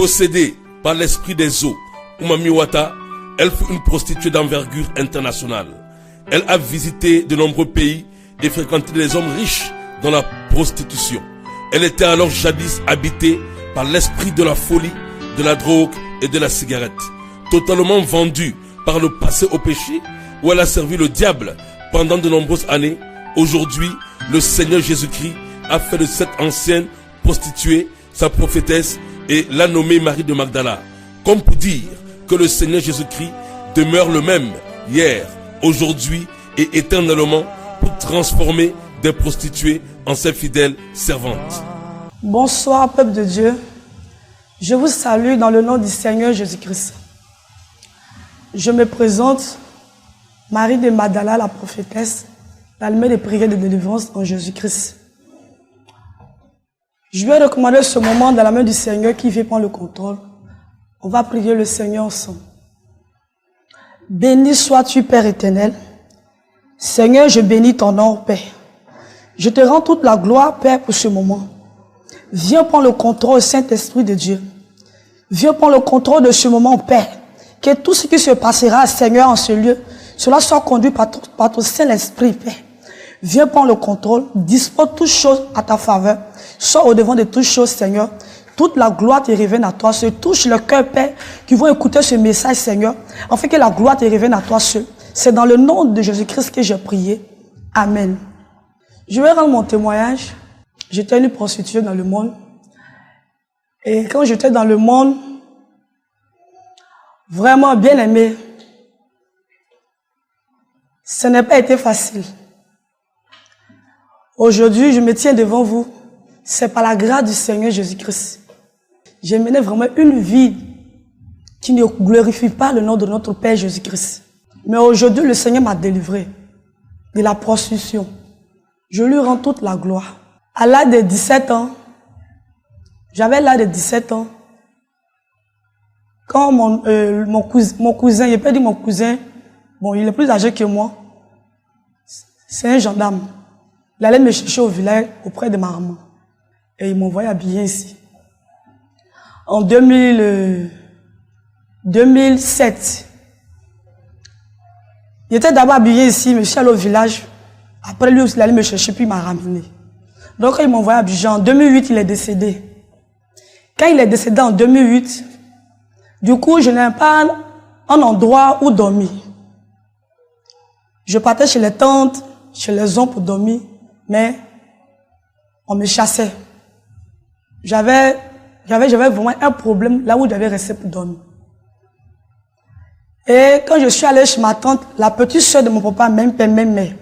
Possédée par l'esprit des eaux, Umami Wata, elle fut une prostituée d'envergure internationale. Elle a visité de nombreux pays et fréquenté des hommes riches dans la prostitution. Elle était alors jadis habitée par l'esprit de la folie, de la drogue et de la cigarette. Totalement vendue par le passé au péché, où elle a servi le diable pendant de nombreuses années. Aujourd'hui, le Seigneur Jésus-Christ a fait de cette ancienne prostituée sa prophétesse et l'a nommée Marie de Magdala. Comme pour dire que le Seigneur Jésus-Christ demeure le même hier, aujourd'hui et éternellement pour transformer des prostituées en ses fidèles servantes. Bonsoir, peuple de Dieu. Je vous salue dans le nom du Seigneur Jésus-Christ. Je me présente, Marie de Magdala, la prophétesse, l'almée des prières de délivrance en Jésus-Christ. Je vais recommander ce moment dans la main du Seigneur qui vient prendre le contrôle. On va prier le Seigneur ensemble. Béni sois-tu, Père éternel. Seigneur, je bénis ton nom, Père. Je te rends toute la gloire, Père, pour ce moment. Viens prendre le contrôle, Saint-Esprit de Dieu. Viens prendre le contrôle de ce moment, Père. Que tout ce qui se passera, Seigneur, en ce lieu, cela soit conduit par ton Saint-Esprit, Père. Viens prendre le contrôle, dispose toutes choses à ta faveur. Sois au devant de toutes choses, Seigneur. Toute la gloire te revienne à toi seul. Touche le cœur, Père, qui vont écouter ce message, Seigneur, afin que la gloire te revienne à toi seul. C'est dans le nom de Jésus-Christ que j'ai prié. Amen. Je vais rendre mon témoignage. J'étais une prostituée dans le monde. Et quand j'étais dans le monde, vraiment bien aimé, ce n'a pas été facile. Aujourd'hui, je me tiens devant vous. C'est par la grâce du Seigneur Jésus-Christ. J'ai mené vraiment une vie qui ne glorifie pas le nom de notre Père Jésus-Christ. Mais aujourd'hui, le Seigneur m'a délivré de la prostitution. Je lui rends toute la gloire. À l'âge de 17 ans, j'avais l'âge de 17 ans, quand mon cousin, il peut dire mon cousin, bon, il est plus âgé que moi, c'est un gendarme. Il allait me chercher au village auprès de ma maman. Et il m'envoyait habiller ici. En 2007, il était d'abord habillé ici, mais je suis allé au village. Après lui aussi, il allait me chercher, puis il m'a ramené. Donc il m'envoyait à Abidjan. En 2008, il est décédé. Quand il est décédé en 2008, du coup, je n'avais pas un endroit où dormir. Je partais chez les tantes, chez les oncles pour dormir, mais on me chassait. J'avais vraiment un problème là où j'avais resté pour dormir. Et quand je suis allé chez ma tante, la petite soeur de mon papa, même père, même mère,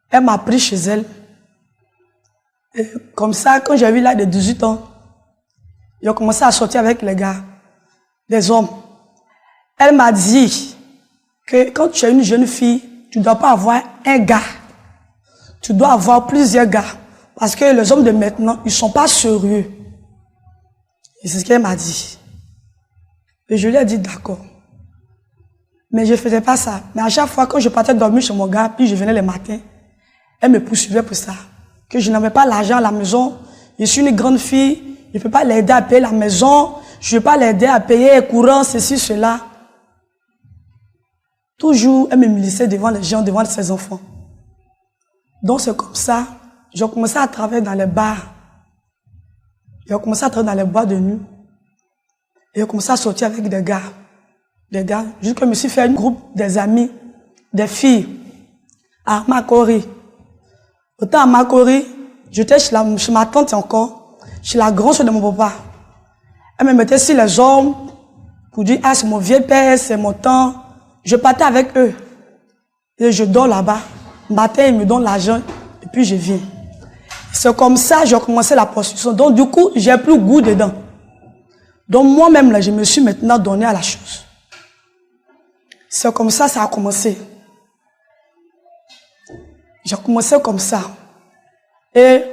elle m'a pris chez elle. Et comme ça, quand j'ai eu l'âge de 18 ans, j'ai commencé à sortir avec les gars, les hommes. Elle m'a dit que quand tu es une jeune fille, tu ne dois pas avoir un gars. Tu dois avoir plusieurs gars. Parce que les hommes de maintenant, ils ne sont pas sérieux. Et c'est ce qu'elle m'a dit. Et je lui ai dit d'accord. Mais je ne faisais pas ça. Mais à chaque fois, quand je partais dormir chez mon gars, puis je venais le matin, elle me poursuivait pour ça. Que je n'avais pas l'argent à la maison. Je suis une grande fille. Je ne peux pas l'aider à payer la maison. Je ne peux pas l'aider à payer les courants, ceci, cela. Toujours, elle me milissait devant les gens, devant ses enfants. Donc c'est comme ça, j'ai commencé à travailler dans les bars. J'ai commencé à travailler dans les boîtes de nuit. Et j'ai commencé à sortir avec des gars. Jusqu'à je me suis fait un groupe des amis, des filles, à Makori. Autant à Makori, j'étais chez ma tante encore, chez la grande soeur de mon papa. Elle me mettait sur les hommes pour dire, ah, c'est mon vieux père, c'est mon temps. Je partais avec eux. Et je dors là-bas. Matin, ils me donnent l'argent et puis je viens. C'est comme ça que j'ai commencé la prostitution. Donc du coup, j'ai plus goût dedans. Donc moi-même, là, je me suis maintenant donné à la chose. C'est comme ça a commencé. J'ai commencé comme ça. Et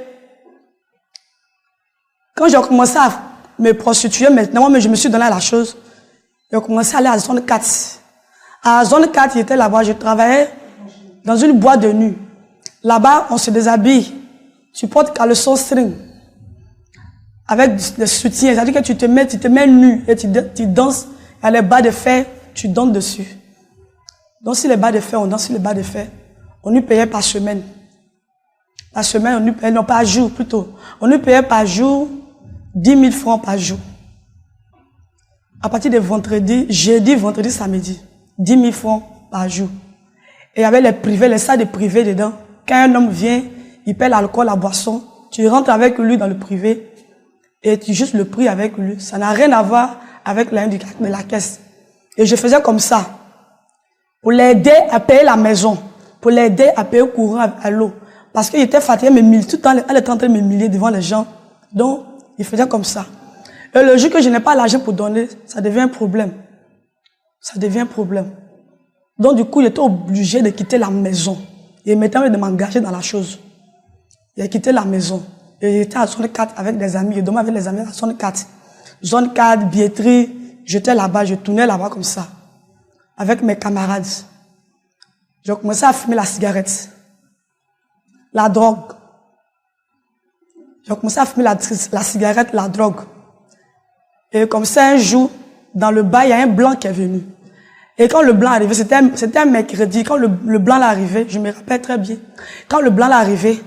quand j'ai commencé à me prostituer maintenant, moi, je me suis donné à la chose. J'ai commencé à aller à la zone 4. À la zone 4, il était là-bas, je travaillais dans une boîte de nuit. Là-bas, on se déshabille. Tu portes caleçon string. avec le soutien. C'est-à-dire que tu te mets nu et tu danses. Il y a les bas de fer, tu danses dessus. Donc si les bas de fer, on danse sur les bas de fer. On nous payait par semaine. Par semaine, on nous payait, non par jour plutôt. On nous payait par jour 10 000 francs par jour. À partir de vendredi, jeudi, vendredi, samedi. 10 000 francs par jour. Et il y avait les privés, les salles de privés dedans. Quand un homme vient, il paie l'alcool, la boisson. Tu rentres avec lui dans le privé et tu juste le prix avec lui. Ça n'a rien à voir avec la de la caisse. Et je faisais comme ça. Pour l'aider à payer la maison. Pour l'aider à payer le courant à l'eau. Parce qu'il était fatigué, mais tout le temps, elle était en train de m'humilier devant les gens. Donc, il faisait comme ça. Et le jour que je n'ai pas l'argent pour donner, ça devient un problème. Ça devient un problème. Donc, du coup, il était obligé de quitter la maison. Et maintenant, de m'engager dans la chose. Il a quitté la maison. Et il était à zone 4 avec des amis. Je dormais avec les amis à zone 4. Zone 4, billetterie. J'étais là-bas, je tournais là-bas comme ça. Avec mes camarades. J'ai commencé à fumer la cigarette. La drogue. J'ai commencé à fumer la cigarette, la drogue. Et comme ça, un jour, dans le bar, il y a un blanc qui est venu. Et quand le blanc est arrivé, c'était un mercredi, quand le blanc est arrivé, je me rappelle très bien. Quand le blanc est arrivé,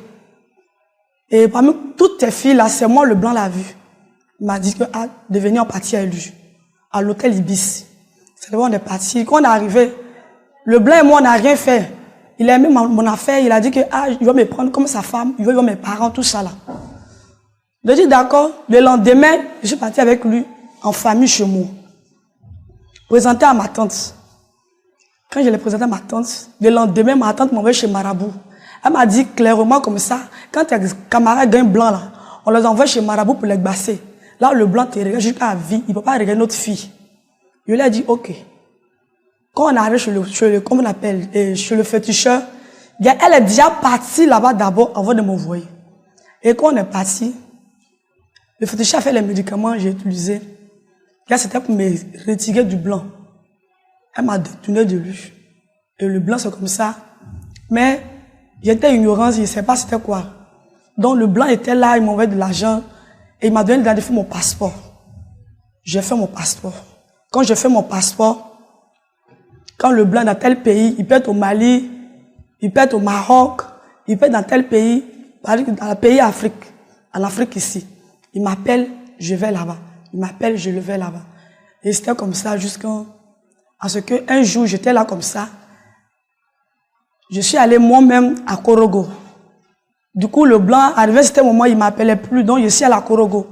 et parmi toutes tes filles là, c'est moi le blanc l'a vu. Il m'a dit que de venir en partie à lui, à l'hôtel Ibis. C'est là où on est parti. Quand on est arrivé, le blanc et moi, on n'a rien fait. Il a aimé mon affaire, il a dit que il va me prendre comme sa femme, il va voir mes parents, tout ça là. Je dis d'accord. Le lendemain, je suis parti avec lui en famille chez moi. Présenté à ma tante. Quand je l'ai présenté à ma tante, le lendemain, ma tante m'a envoyé chez Marabout. Elle m'a dit clairement comme ça, quand tes camarades gagnent blanc là, on les envoie chez Marabout pour les basser. Là, le blanc te regarde jusqu'à la vie, il ne peut pas regarder notre fille. Je lui ai dit, ok. Quand on arrive chez le comment on appelle, chez le féticheur, elle est déjà partie là-bas d'abord avant de m'envoyer. Et quand on est parti, le féticheur a fait les médicaments que j'ai utilisés. Là, c'était pour me retirer du blanc. Elle m'a détourné de lui. Et le blanc, c'est comme ça. Mais j'étais ignorant, je ne sais pas c'était quoi. Donc le blanc était là, il m'a envoyé de l'argent. Et il m'a donné de faire mon passeport. J'ai fait mon passeport. Quand j'ai fait mon passeport, quand le blanc dans tel pays, il peut être au Mali, il peut être au Maroc, il peut être dans tel pays, dans le pays Afrique, en Afrique ici. Il m'appelle, je vais là-bas. Il m'appelle, je le vais là-bas. Et c'était comme ça jusqu'à ce qu'un jour, j'étais là comme ça. Je suis allé moi-même à Korogo. Du coup, le blanc, arrivé c'était un moment, il ne m'appelait plus, donc je suis allé à Korogo.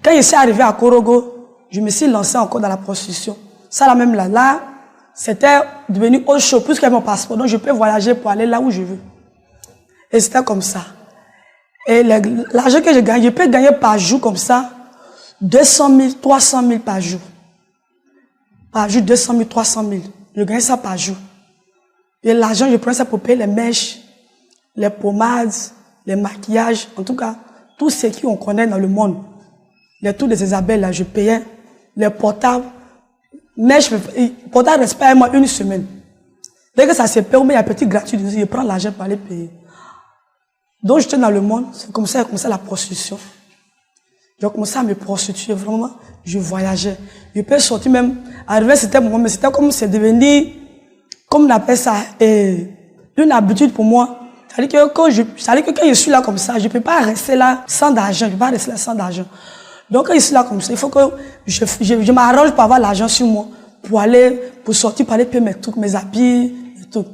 Quand je suis arrivé à Korogo, je me suis lancé encore dans la prostitution. Ça, là même là, c'était devenu autre chose, puisque j'ai mon passeport, donc je peux voyager pour aller là où je veux. Et c'était comme ça. Et l'argent que je gagne, je peux gagner par jour comme ça, 200 000, 300 000 par jour. Par jour, 200 000, 300 000. Je gagne ça par jour. Et l'argent, je prends ça pour payer les mèches, les pommades, les maquillages, en tout cas, tout ce qu'on connaît dans le monde. Les tours des Isabelles, là, je payais. Les portables. Mèches, portables restent pas moi une semaine. Dès que ça se paye, il y a un petit gratuit, je prends l'argent pour aller payer. Donc, j'étais dans le monde, c'est comme ça, la prostitution. J'ai commencé à me prostituer, vraiment, je voyageais. Je peux sortir même, arriver à c'était moment, mais c'était comme c'est devenu, comme on appelle ça, une habitude pour moi. C'est-à-dire que quand je suis là comme ça, je ne peux pas rester là sans d'argent, je ne peux pas rester là sans d'argent. Donc quand je suis là comme ça, il faut que je m'arrange pour avoir l'argent sur moi, pour sortir, pour aller payer mes trucs, mes habits, et tout.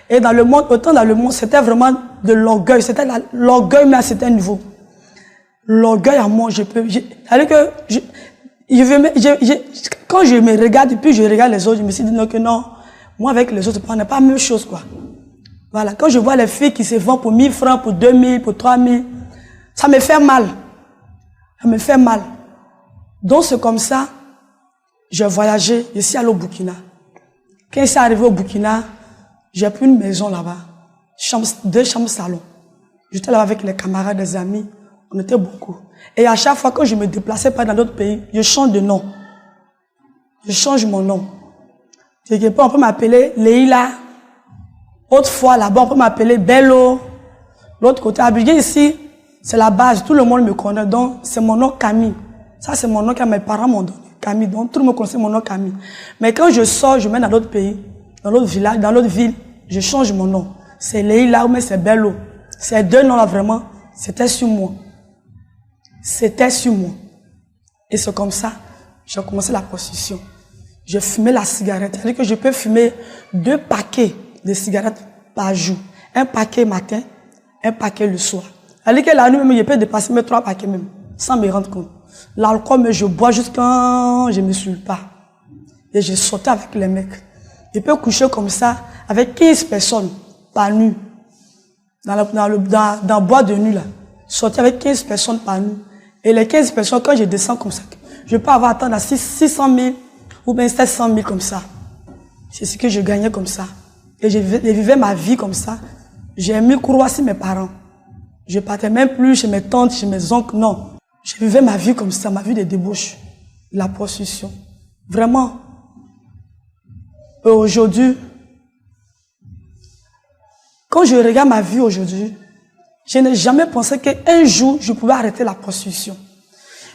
Et dans le monde, autant dans le monde, c'était vraiment de l'orgueil, c'était l'orgueil, mais à un certain niveau. L'orgueil à moi, c'est-à-dire que quand je me regarde et puis je regarde les autres, je me suis dit non, que non, moi avec les autres, on n'est pas la même chose, quoi. Voilà, quand je vois les filles qui se vendent pour 1000 francs, pour 2000, pour 3000, ça me fait mal. Ça me fait mal. Donc c'est comme ça, j'ai voyagé, je suis allé au Burkina. Quand je suis arrivé au Burkina, j'ai pris une maison là-bas, 2 chambres salon. J'étais là avec les camarades, des amis, on était beaucoup. Et à chaque fois que je me déplaçais pas dans d'autres pays, je change de nom. Je change mon nom. Quelque part, on peut m'appeler Leïla. Autrefois, là-bas, on peut m'appeler Bello. L'autre côté, à Abidjan, ici, C'est la base, tout le monde me connaît, donc c'est mon nom Camille. Ça, c'est mon nom que mes parents m'ont donné, Camille. Donc tout le monde connaît mon nom Camille. Mais quand je sors, je mets dans d'autres pays, dans l'autre village, dans l'autre ville, je change mon nom. C'est Leïla ou mais c'est Bello. Ces deux noms-là, vraiment, c'était sur moi. C'était sur moi. Et c'est comme ça, j'ai commencé la prostitution. Je fumais la cigarette. C'est-à-dire que je peux fumer 2 paquets de cigarettes par jour. Un paquet matin, un paquet le soir. C'est-à-dire que la nuit même, je peux dépasser mes 3 paquets même, sans me rendre compte. L'alcool, je bois jusqu'à quand je ne me saoule pas. Et je sortais avec les mecs. Je peux coucher comme ça, avec 15 personnes par nuit. Dans le bois de nuit, là. Sortir avec 15 personnes par nuit. Et les 15 personnes, quand je descends comme ça, je peux avoir atteint à 600 000 ou bien 700 000 comme ça. C'est ce que je gagnais comme ça. Et je vivais ma vie comme ça. J'ai mis croix sur mes parents. Je partais même plus chez mes tantes, chez mes oncles, non. Je vivais ma vie comme ça, ma vie de débauche, la prostitution. Vraiment. Et aujourd'hui, quand je regarde ma vie aujourd'hui, je n'ai jamais pensé qu'un jour, je pouvais arrêter la prostitution.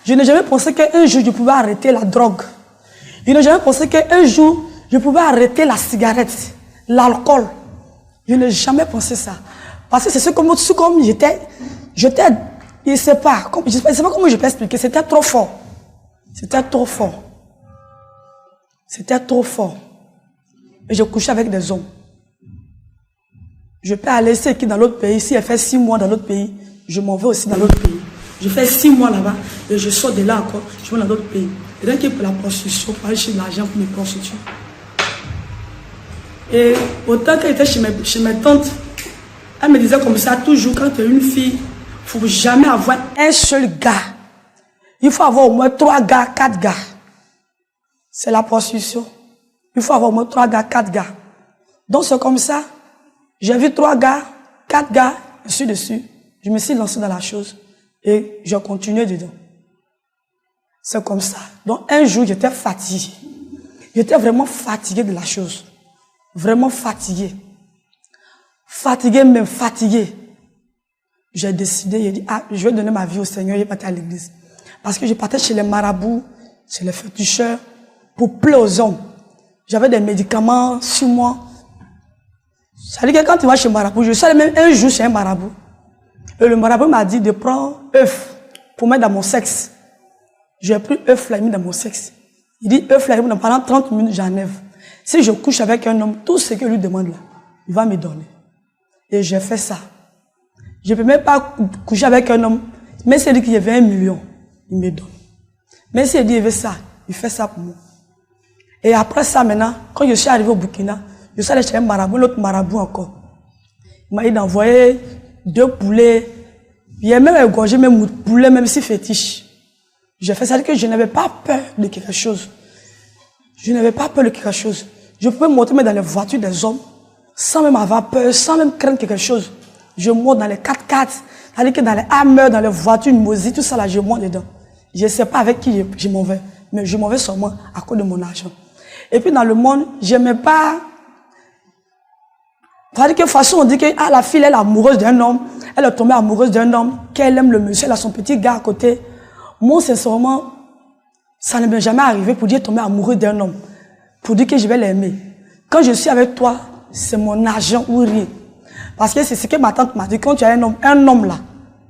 Je n'ai jamais pensé qu'un jour, je pouvais arrêter la drogue. Je n'ai jamais pensé qu'un jour, je pouvais arrêter la cigarette, l'alcool. Je n'ai jamais pensé ça. Parce que c'est comme j'étais, je ne sais pas comment je peux expliquer, c'était trop fort. C'était trop fort. C'était trop fort. Et je couchais avec des hommes. Je peux aller qui dans l'autre pays. Si elle fait 6 mois dans l'autre pays, je m'en vais aussi dans l'autre pays. Je fais 6 mois là-bas et je sors de là encore, je vais dans d'autres pays. Et rien que pour la prostitution, pour aller chercher de l'argent pour me prostituer. Et autant qu'elle était chez mes tantes, elle me disait comme ça, toujours quand tu es une fille, il ne faut jamais avoir un seul gars. Il faut avoir au moins 3 gars, 4 gars. C'est la prostitution. Il faut avoir au moins 3 gars, 4 gars. Donc c'est comme ça. J'ai vu 3 gars, 4 gars, dessus. Je me suis lancé dans la chose et j'ai continué dedans. C'est comme ça. Donc un jour, j'étais fatigué. J'étais vraiment fatigué de la chose. Vraiment fatigué. Fatigué, même fatigué. J'ai décidé, j'ai dit, je vais donner ma vie au Seigneur, je vais partir à l'église. Parce que je partais chez les marabouts, chez les féticheurs, pour plaire aux hommes. J'avais des médicaments sur moi. Ça veut dire que quand tu vas chez le marabout, je suis allé même un jour chez un marabout. Et le marabout m'a dit de prendre œuf pour mettre dans mon sexe. J'ai pris œuf là, mis dans mon sexe. Il dit œuf là, pendant 30 minutes, j'enlève. Si je couche avec un homme, tout ce que lui demande là, il va me donner. Et j'ai fait ça. Je ne peux même pas coucher avec un homme. Mais s'il dit qu'il y avait 1 million, il me donne. Mais s'il dit qu'il veut ça, il fait ça pour moi. Et après ça, maintenant, quand je suis arrivé au Burkina, je suis allé chez un marabout, l'autre marabout encore. Il m'a dit d'envoyer 2 poulets. Il a même égorgé même poulet, même si fétiche. J'ai fait ça que je n'avais pas peur de quelque chose. Je n'avais pas peur de quelque chose. Je pouvais monter dans les voitures des hommes, sans même avoir peur, sans même craindre quelque chose. Je monte dans les 4x4, c'est-à-dire que dans les Hammer, dans les voitures, une musique, tout ça là, je monte dedans. Je ne sais pas avec qui je m'en vais, mais je m'en vais seulement à cause de mon argent. Et puis dans le monde, je n'aimais pas. C'est-à-dire que de toute façon, on dit que la fille, elle est amoureuse d'un homme, elle est tombée amoureuse d'un homme, qu'elle aime le monsieur, elle a son petit gars à côté. Moi, sincèrement, ça ne m'est jamais arrivé pour dire tomber amoureux d'un homme, pour dire que je vais l'aimer. Quand je suis avec toi, c'est mon argent ou rien. Parce que c'est ce que ma tante m'a dit, quand tu as un homme là,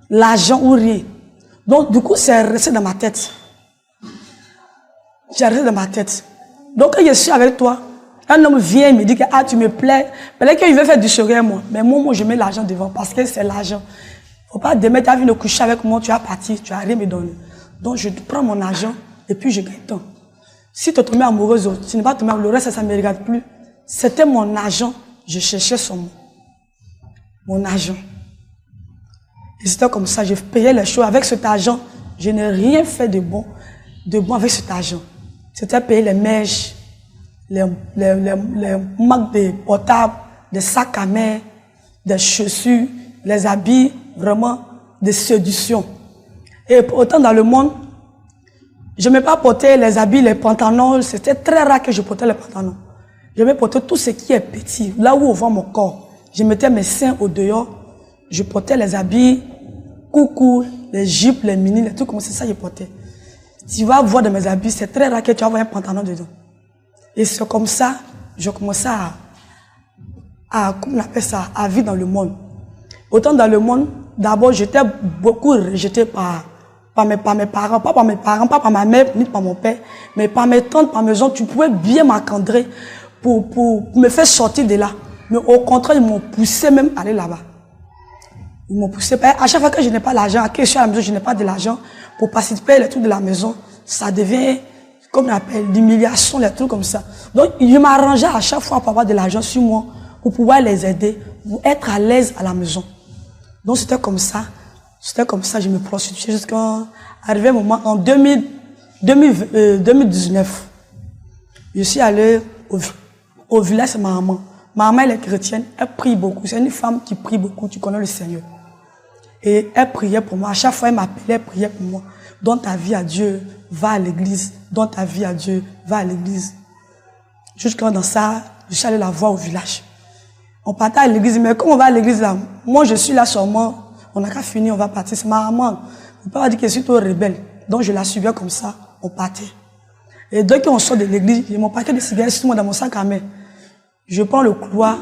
l'argent ou rien. Donc, du coup, c'est resté dans ma tête. C'est resté dans ma tête. Donc, quand je suis avec toi, un homme vient et me dit que tu me plais. Peut-être qu'il veut faire du sourire, moi. Mais moi, je mets l'argent devant parce que c'est l'argent. Il ne faut pas demain, tu as vu de coucher avec moi, tu as parti, tu n'as rien me donné. Donc, je prends mon argent et puis je gagne temps. Si tu es tombé amoureuse, tu n'es pas tombé amoureuse, le reste, ça ne me regarde plus. C'était mon argent. Je cherchais mon argent. Et c'était comme ça, je payais les choses. Avec cet argent, je n'ai rien fait de bon avec cet argent. C'était payer les mèches, les marques de portables, des sacs à main, des chaussures, les habits, vraiment, des séductions. Et autant dans le monde, je n'aimais pas porter les habits, les pantalons. C'était très rare que je portais les pantalons. Je me portais tout ce qui est petit, là où on voit mon corps. Je mettais mes seins au dehors, je portais les habits coucou, les jupes, les mini, les trucs comme ça, je portais. Tu vas voir dans mes habits, c'est très rare que tu vas voir un pantalon dedans. Et c'est comme ça, je commençais comment on appelle ça, à vivre dans le monde. Autant dans le monde, d'abord, j'étais beaucoup rejeté par mes parents, pas par mes parents, pas par ma mère, ni par mon père, mais par mes tantes, par mes oncles. Tu pouvais bien m'encadrer pour me faire sortir de là. Mais au contraire, ils m'ont poussé même à aller là-bas. Ils m'ont poussé. À chaque fois que je n'ai pas l'argent, que je suis à la maison, je n'ai pas de l'argent pour participer à les trucs de la maison. Ça devient, comme on appelle, l'humiliation, les trucs comme ça. Donc, je m'arrangeais à chaque fois pour avoir de l'argent sur moi, pour pouvoir les aider, pour être à l'aise à la maison. Donc, c'était comme ça, je me prostituais jusqu'à arriver un moment, en 2019, je suis allé au village de ma maman. Ma maman, elle est chrétienne, elle prie beaucoup. C'est une femme qui prie beaucoup, tu connais le Seigneur. Et elle priait pour moi. À chaque fois, elle m'appelait, elle priait pour moi. Donne ta vie à Dieu, va à l'église. Donne ta vie à Dieu, va à l'église. Jusqu'à dans ça, je suis allé la voir au village. On partait à l'église, mais comme on va à l'église là, moi je suis là seulement, on n'a qu'à finir, on va partir. C'est ma maman. On peut pas dire que je suis trop rebelle. Donc je la suivais comme ça, on partait. Et dès qu'on sort de l'église, j'ai mon paquet de cigarettes sur moi dans mon sac à main. Je prends le couloir,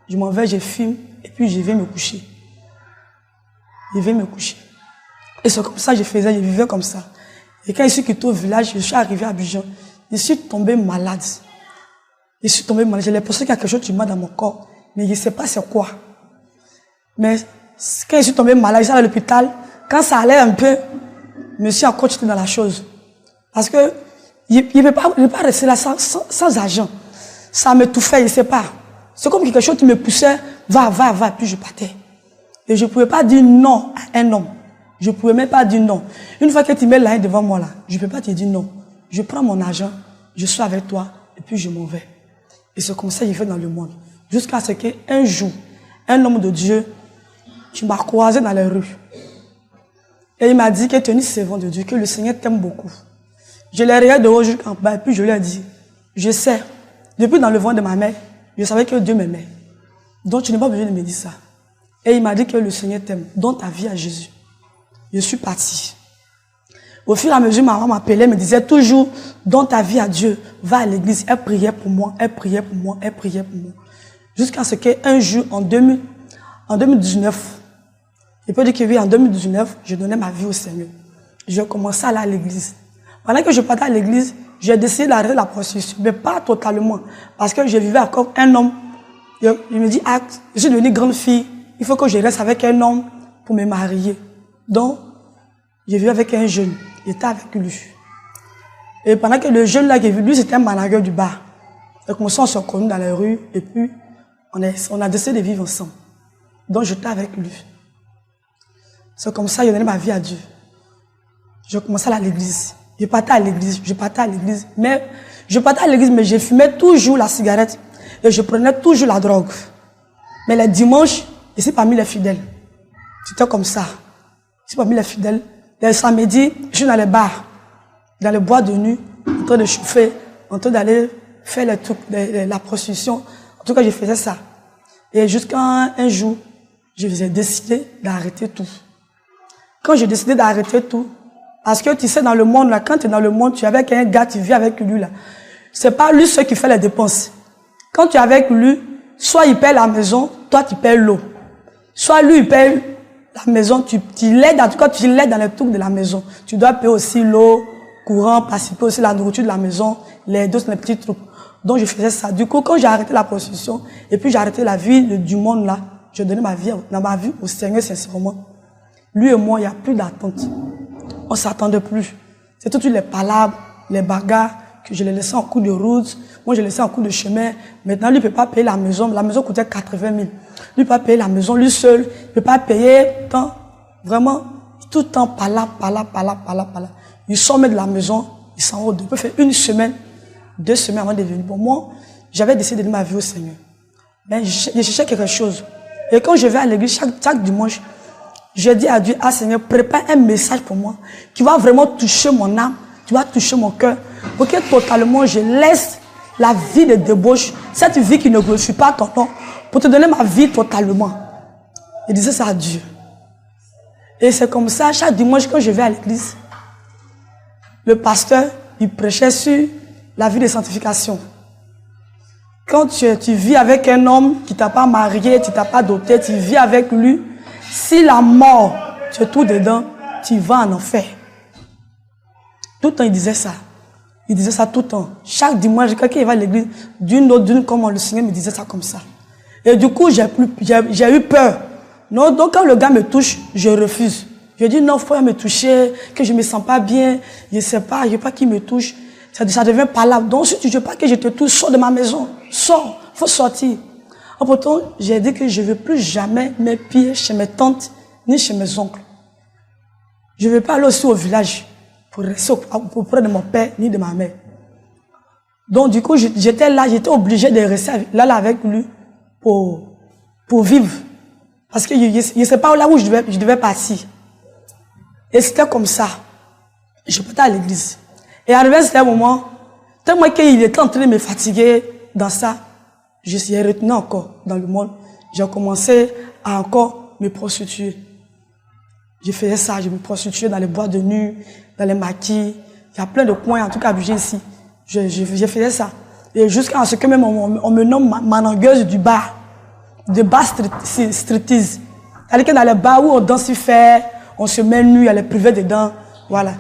je m'en vais, je fume, et puis je vais me coucher. Je vais me coucher. Et c'est comme ça que je faisais, je vivais comme ça. Et quand je suis quitté au village, je suis arrivé à Abidjan, je suis tombé malade. J'ai l'impression qu'il y a quelque chose qui m'a dans mon corps, mais je ne sais pas c'est quoi. Mais quand je suis tombé malade, je suis à l'hôpital, quand ça allait un peu, je me suis encore jeté dans la chose. Parce que je ne peux pas rester là sans argent. Ça m'étouffait, je ne sais pas. C'est comme quelque chose qui me poussait, va, puis je partais. Et je ne pouvais pas dire non à un homme. Je ne pouvais même pas dire non. Une fois que tu mets la haine devant moi là, je ne peux pas te dire non. Je prends mon argent, je suis avec toi, et puis je m'en vais. Et c'est comme ça que j'ai fait dans le monde. Jusqu'à ce qu'un jour, un homme de Dieu, tu m'as croisé dans les rues. Et il m'a dit que tu es une servante de Dieu, que le Seigneur t'aime beaucoup. Je l'ai regardé de haut jusqu'en bas, et puis je lui ai dit, je sais. Depuis dans le ventre de ma mère, je savais que Dieu m'aimait. Donc tu n'es pas besoin de me dire ça. Et il m'a dit que le Seigneur t'aime. Donne ta vie à Jésus. Je suis parti. Au fur et à mesure, ma maman m'appelait, me disait toujours, donne ta vie à Dieu. Va à l'église. Elle priait pour moi, elle priait pour moi, elle priait pour moi. Jusqu'à ce qu'un jour, en 2019, je peux dire que oui, en 2019, je donnais ma vie au Seigneur. Je commençais à aller à l'église. Pendant que je partais à l'église, j'ai décidé d'arrêter la prostitution, mais pas totalement. Parce que je vivais avec un homme. Il me dit, je suis devenue grande fille, il faut que je reste avec un homme pour me marier. Donc, je vivais avec un jeune. J'étais avec lui. Et pendant que le jeune là qui est venu, lui c'était un manager du bar. Donc, on s'est connus dans les rues, et puis on a décidé de vivre ensemble. Donc, j'étais avec lui. C'est comme ça que j'ai donné ma vie à Dieu. Je commençais à l'église. Je partais à l'église, mais je fumais toujours la cigarette et je prenais toujours la drogue. Mais les dimanches, je suis parmi les fidèles. C'était comme ça. Je suis parmi les fidèles. Les samedis, je suis dans les bars, dans les boîtes de nuit, en train de chauffer, en train d'aller faire les trucs, la prostitution. En tout cas, je faisais ça. Et jusqu'à un jour, je décidé d'arrêter tout. Quand j'ai décidé d'arrêter tout, parce que tu sais, dans le monde, là, quand tu es dans le monde, tu es avec un gars, tu vis avec lui, là. C'est pas lui seul qui fait les dépenses. Quand tu es avec lui, soit il paye la maison, toi tu payes l'eau. Soit lui, il paye la maison, tu l'aides, en tout cas, tu l'aides dans les trucs de la maison. Tu dois payer aussi l'eau, courant, participer aussi à la nourriture de la maison, les deux, les petits trucs. Donc, je faisais ça. Du coup, quand j'ai arrêté la prostitution, et puis j'ai arrêté la vie du monde, là, je donnais ma vie au Seigneur, sincèrement. Lui et moi, il n'y a plus d'attente. On ne s'attendait plus. C'est toutes les palabres, les bagarres, que je les laissais en cours de route. Moi, je les laissais en cours de chemin. Maintenant, lui ne peut pas payer la maison. La maison coûtait 80 000. Lui ne peut pas payer la maison, lui seul. Il ne peut pas payer tant. Vraiment, tout le temps, palabre. Il sort de la maison, il s'en va. Il peut faire une semaine, 2 semaines avant de venir. Bon, moi, j'avais décidé de donner ma vie au Seigneur. Mais je cherchais quelque chose. Et quand je vais à l'église chaque dimanche, je dis à Dieu, Seigneur, prépare un message pour moi qui va vraiment toucher mon âme, qui va toucher mon cœur, pour que totalement je laisse la vie de débauche, cette vie qui ne glorifie pas ton nom, pour te donner ma vie totalement. Je disais ça à Dieu. Et c'est comme ça, chaque dimanche quand je vais à l'église, le pasteur, il prêchait sur la vie de sanctification. Quand tu vis avec un homme qui t'a pas marié, tu t'as pas doté, tu vis avec lui, si la mort te trouve dedans, tu vas en enfer. Tout le temps, il disait ça. Il disait ça tout le temps. Chaque dimanche, quand il va à l'église, d'une, comme le Seigneur me disait ça comme ça. Et du coup, j'ai eu peur. Non, donc quand le gars me touche, je refuse. Je dis non, il faut pas me toucher, que je me sens pas bien, je sais pas, je veux pas qu'il me touche. Ça devient pas là. Donc si tu veux pas que je te touche, sors de ma maison. Sors, faut sortir. Pourtant, j'ai dit que je ne veux plus jamais mes pieds chez mes tantes, ni chez mes oncles. Je ne veux pas aller aussi au village pour rester auprès de mon père, ni de ma mère. Donc du coup, j'étais là, j'étais obligé de rester là avec lui pour vivre. Parce que je ne sais pas là où je devais partir. Et c'était comme ça. Je partais à l'église. Et arrivé à ce moment, tellement qu'il était en train de me fatiguer dans ça, je suis retenu encore dans le monde. J'ai commencé à encore me prostituer. Je faisais ça, je me prostituais dans les boîtes de nuit, dans les maquis. Il y a plein de coins, en tout cas, à bouger ici. Je faisais ça. Et jusqu'à ce que même on me nomme manangueuse du bar. De bar striptease. C'est-à-dire que dans les bars où on danse faire, on se met nu, elle est privée dedans. Voilà.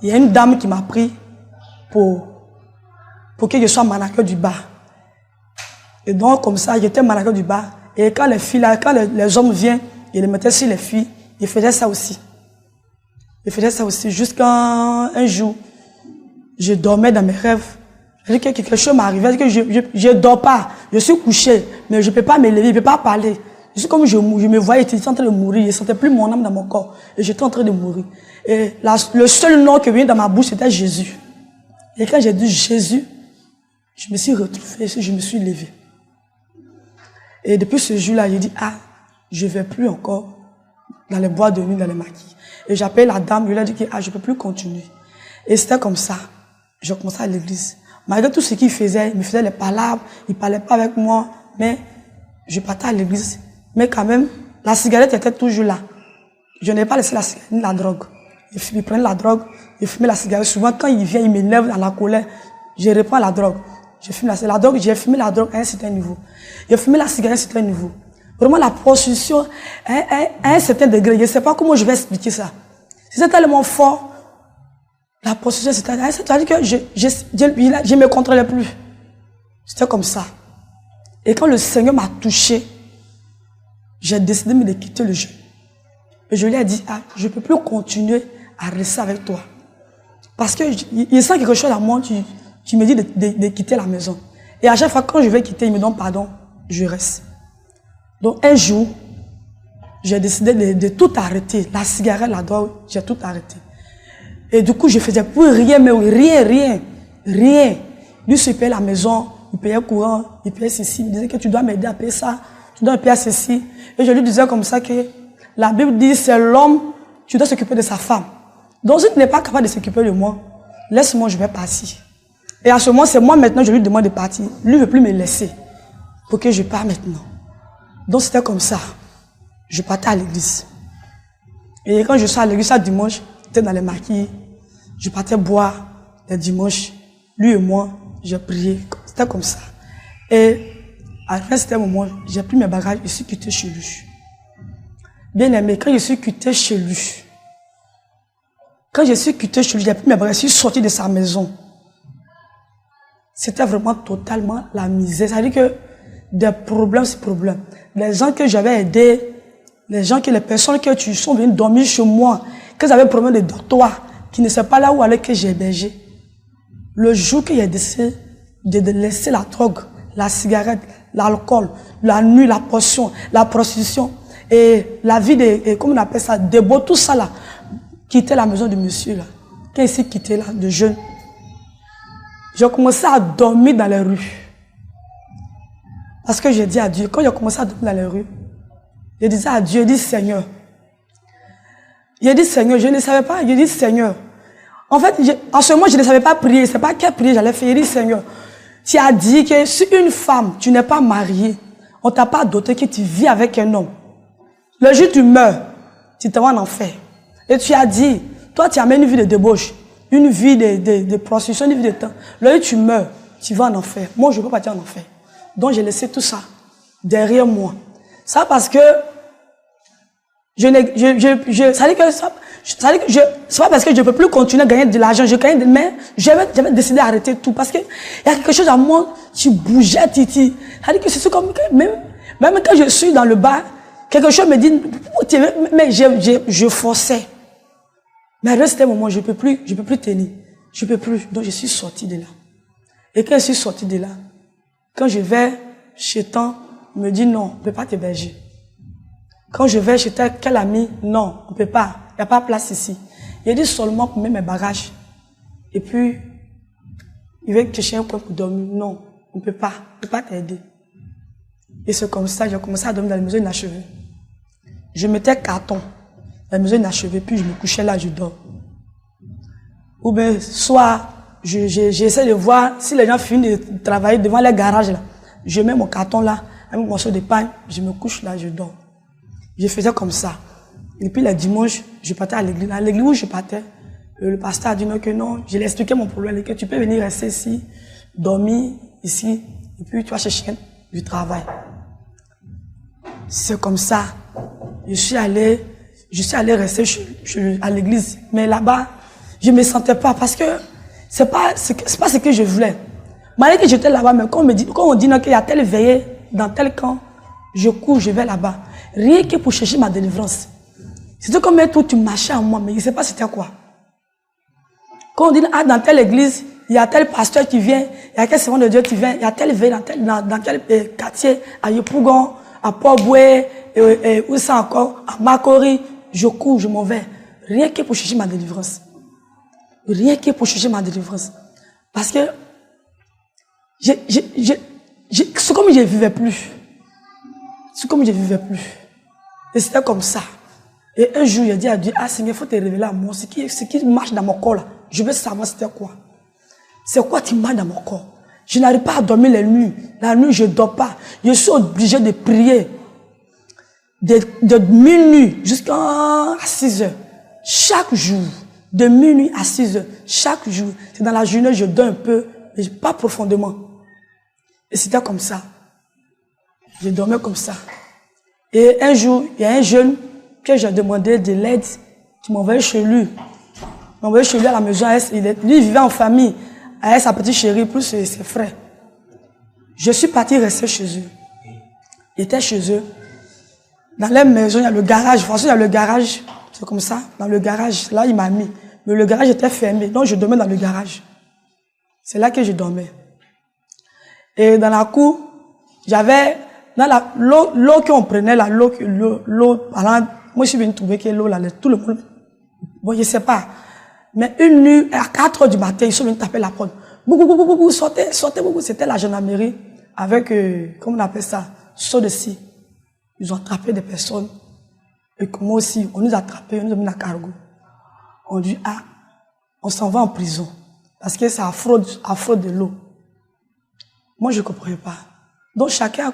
Il y a une dame qui m'a pris pour que je sois mannequin du bar. Et donc, comme ça, j'étais mannequin du bar. Et quand les filles, quand les hommes viennent, ils les mettaient sur les filles. Ils faisaient ça aussi. Ils faisaient ça aussi. Jusqu'à un jour, je dormais dans mes rêves. C'est-à-dire que quelque chose m'arrivait, que je ne dors pas. Je suis couché, mais je ne peux pas me lever, je ne peux pas parler. Je suis comme je me voyais, j'étais en train de mourir. Je ne sentais plus mon âme dans mon corps. Et j'étais en train de mourir. Et le seul nom qui venait dans ma bouche, c'était Jésus. Et quand j'ai dit Jésus, je me suis retrouvé, je me suis levé. Et depuis ce jour-là, j'ai dit, je ne vais plus encore dans les bois de nuit, dans les maquis. Et j'appelle la dame, je lui ai dit que je ne peux plus continuer. Et c'était comme ça. J'ai commencé à l'église. Malgré tout ce qu'il faisait, il me faisait les palabres, il ne parlait pas avec moi, mais je partais à l'église. Mais quand même, la cigarette était toujours là. Je n'ai pas laissé la cigarette ni la drogue. Il prenait la drogue, il fumait la cigarette. Souvent, quand il vient, il m'énerve dans la colère. Je reprends la drogue. Je fume la drogue, j'ai fumé la drogue à un certain niveau. J'ai fumé la cigarette à un certain niveau. Vraiment, la prostitution à un certain degré. Je ne sais pas comment je vais expliquer ça. C'était tellement fort. La prostitution, c'est-à-dire que je ne me contrôlais plus. C'était comme ça. Et quand le Seigneur m'a touché, j'ai décidé de quitter le jeu. Et je lui ai dit, je ne peux plus continuer à rester avec toi. Parce que il sent quelque chose à moi, tu me dis de quitter la maison. Et à chaque fois, quand je vais quitter, il me donne pardon, je reste. Donc un jour, j'ai décidé de tout arrêter. La cigarette, la drogue, j'ai tout arrêté. Et du coup, je faisais plus rien, mais rien. Lui, il payait la maison, il payait courant, il payait ceci. Il disait que tu dois m'aider à payer ça, tu dois payer ceci. Et je lui disais comme ça que la Bible dit, c'est l'homme, tu dois s'occuper de sa femme. Donc, si tu n'es pas capable de s'occuper de moi, laisse-moi, je vais partir. Et à ce moment, c'est moi maintenant, je lui demande de partir. Lui ne veut plus me laisser pour que je parte maintenant. Donc, c'était comme ça. Je partais à l'église. Et quand je suis à l'église, ça dimanche, j'étais dans les maquis. Je partais boire les dimanches. Lui et moi, j'ai prié. C'était comme ça. Et à un certain moment, j'ai pris mes bagages, je suis quitté chez lui. Bien aimé, quand je suis quitté chez lui, j'ai pris mes bagages, je suis sorti de sa maison. C'était vraiment totalement la misère. C'est-à-dire que des problèmes, c'est problème. Les gens que j'avais aidés, les personnes qui sont venues dormir chez moi, que j'avais problème de dortoir, qui ne savaient pas là où aller que j'ai hébergé. Le jour que j'ai décidé de laisser la drogue, la cigarette, l'alcool, la nuit, la potion, la prostitution, et la vie comment on appelle ça, de beau, tout ça là, quitter la maison de monsieur là, qui s'est quitté là, de jeune. J'ai commencé à dormir dans les rues. Parce que j'ai dit à Dieu, quand j'ai commencé à dormir dans les rues, je disais à Dieu, je dis Seigneur. J'ai dit Seigneur, je ne savais pas, je dis Seigneur. En fait, en ce moment, je ne savais pas prier, je ne savais pas quelle prière j'allais faire. Je dis Seigneur, tu as dit que si une femme, tu n'es pas mariée, on ne t'a pas doté que tu vis avec un homme. Le jour où tu meurs, tu te vas en enfer. Et tu as dit, toi tu amènes une vie de débauche, une vie de prostitution, une vie de temps. Là où tu meurs, tu vas en enfer. Moi, je ne peux pas partir en enfer. Donc, j'ai laissé tout ça derrière moi. Ça parce que c'est pas parce que je ne peux plus continuer à gagner de l'argent, mais j'avais décidé d'arrêter tout parce qu'il y a quelque chose à moi, tu bougeais, Titi. C'est-à-dire que c'est comme, même quand je suis dans le bar, quelque chose me dit, mais je forçais. Mais à un moment, je peux plus tenir. Je peux plus. Donc, je suis sorti de là. Et quand je suis sorti de là, quand je vais chez Tant, il me dit non, on ne peut pas t'héberger. Quand je vais chez quel ami, non, on ne peut pas. Il n'y a pas de place ici. Il a dit seulement pour mettre mes bagages. Et puis, il veut chercher un coin pour dormir. Non, on ne peut pas. On ne peut pas t'aider. Et c'est comme ça, j'ai commencé à dormir dans la maison inachevée. Je mettais carton dans la maison inachevée, puis je me couchais là, je dors. Ou bien, soit, j'essaie de voir si les gens finissent de travailler devant les garages là. Je mets mon carton là, avec mon morceau de pain, je me couche là, je dors. Je faisais comme ça. Et puis le dimanche, je partais à l'église. À l'église où je partais, le pasteur a dit non, que non. Je lui ai expliqué mon problème, que tu peux venir rester ici, dormir ici, et puis tu vas chercher du travail. C'est comme ça. Je suis allé rester à l'église. Mais là-bas, je ne me sentais pas parce que c'est pas ce que je voulais. Malgré que j'étais là-bas, mais quand on dit qu'il y a telle veillée dans tel camp, je cours, je vais là-bas. Rien que pour chercher ma délivrance. C'était comme tout, tu marchais en moi, mais je ne sais pas c'était quoi. Quand on dit, ah, dans telle église, il y a tel pasteur qui vient, il y a quel servant de Dieu qui vient, il y a tel veille dans tel quartier, à Yopougon, à Port-Boué, où ça encore, à Makori, je cours, je m'en vais. Rien que pour chercher ma délivrance. Rien que pour chercher ma délivrance. Parce que c'est comme je ne vivais plus. C'est comme je ne vivais plus. Et c'était comme ça. Et un jour, il a dit à Dieu, ah Seigneur, il faut te révéler à moi. Ce qui marche dans mon corps là, je veux savoir c'était quoi. C'est quoi qui marche dans mon corps? Je n'arrive pas à dormir les nuits. La nuit, je ne dors pas. Je suis obligé de prier. De minuit jusqu'à 6 heures. Chaque jour. De minuit à 6 heures. Chaque jour. C'est dans la journée, je dors un peu, mais pas profondément. Et c'était comme ça. Je dormais comme ça. Et un jour, il y a un jeune que j'ai demandé de l'aide, qui m'envoyait chez lui. Il m'envoyait chez lui à la maison. Lui, il vivait en famille, avec sa petite chérie, plus ses frères. Je suis parti rester chez eux. Il était chez eux. Dans leur maison, il y a le garage. De toute façon, il y a le garage. C'est comme ça. Dans le garage, là, il m'a mis. Mais le garage était fermé. Donc, je dormais dans le garage. C'est là que je dormais. Et dans la cour, j'avais... L'eau qu'on prenait, l'eau, moi je suis venu trouver que l'eau, là, tout le monde, bon, je sais pas. Mais une nuit, à 4 heures du matin, ils sont venus taper la porte. Sortez, c'était la gendarmerie avec, comment on appelle ça, saut de scie. Ils ont attrapé des personnes. Et moi aussi, on nous a attrapés, on nous a mis à cargo. On dit, ah, on s'en va en prison. Parce que c'est à fraude de l'eau. Moi, je ne comprenais pas. Donc chacun,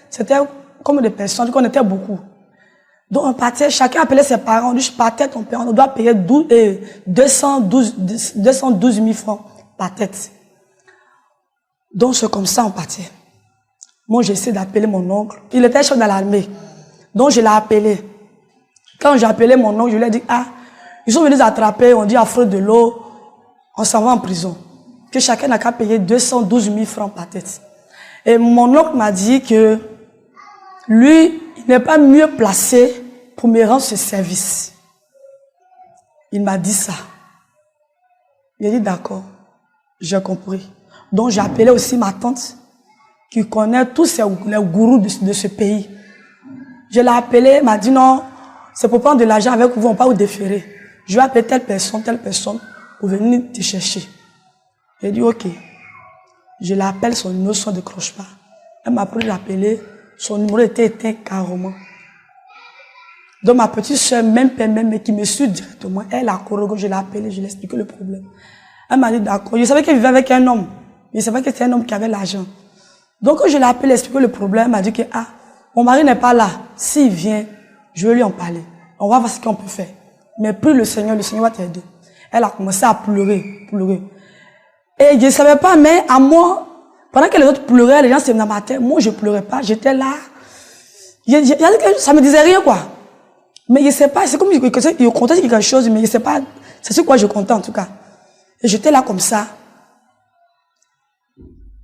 c'était comme des personnes, on était beaucoup. Donc on partait, chacun appelait ses parents, on dit, je partais ton père, on doit payer 212 000 francs par tête. Donc c'est comme ça on partait. Moi j'ai essayé d'appeler mon oncle, il était chef dans l'armée. Donc je l'ai appelé. Quand j'ai appelé mon oncle, je lui ai dit, ah, ils sont venus attraper, on dit à fraude de l'eau, on s'en va en prison. Que chacun n'a qu'à payer 212 000 francs par tête. Et mon oncle m'a dit que lui, il n'est pas mieux placé pour me rendre ce service. Il m'a dit ça. Il a dit d'accord, j'ai compris. Donc j'ai appelé aussi ma tante qui connaît tous les gourous de ce pays. Je l'ai appelé, elle m'a dit non, c'est pour prendre de l'argent avec vous, on ne va pas vous déférer. Je vais appeler telle personne pour venir te chercher. J'ai dit ok. Je l'appelle, son numéro ne décroche pas. Elle m'a pris l'appeler, son numéro était éteint carrément. Donc ma petite soeur, même qui me suit directement, elle a corrigé, je l'ai appelé, je lui ai expliqué le problème. Elle m'a dit d'accord. Je savais qu'elle vivait avec un homme. Je savais que c'était un homme qui avait l'argent. Donc quand je l'ai appelé, expliqué le problème, elle m'a dit que ah, mon mari n'est pas là. S'il vient, je vais lui en parler. On va voir ce qu'on peut faire. Mais prie le Seigneur va t'aider. Elle a commencé à pleurer. Et je ne savais pas, mais à moi, pendant que les autres pleuraient, les gens se dans ma tête, moi je ne pleurais pas, j'étais là. Ça me disait rien, quoi. Mais je ne sais pas, c'est comme si je comptais quelque chose, mais je ne sais pas, c'est sur quoi je comptais en tout cas. Et j'étais là comme ça.